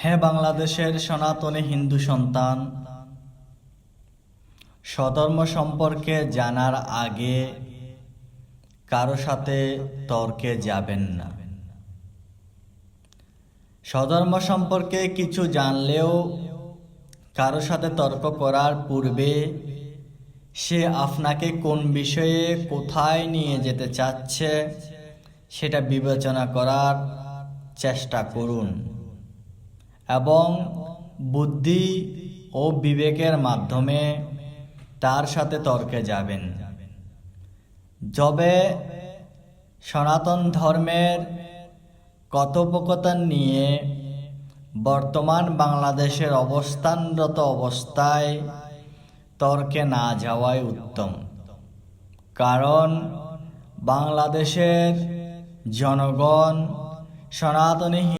হে বাংলাদেশের সনাতনী হিন্দু সন্তান, স্বধর্ম সম্পর্কে জানার আগে কারো সাথে তর্কে যাবেন না। স্বধর্ম সম্পর্কে কিছু জানলেও কারো সাথে তর্ক করার পূর্বে সে আপনাকে কোন বিষয়ে কোথায় নিয়ে যেতে চাচ্ছে সেটা বিবেচনা করার চেষ্টা করুন এবং বুদ্ধি ও বিবেকের মাধ্যমে তার সাথে তর্কে যাবেন। যবে সনাতন ধর্মের কথোপকথন নিয়ে বর্তমান বাংলাদেশের অবস্থানরত অবস্থায় তর্কে না যাওয়াই উত্তম, কারণ বাংলাদেশের জনগণ সনাতনী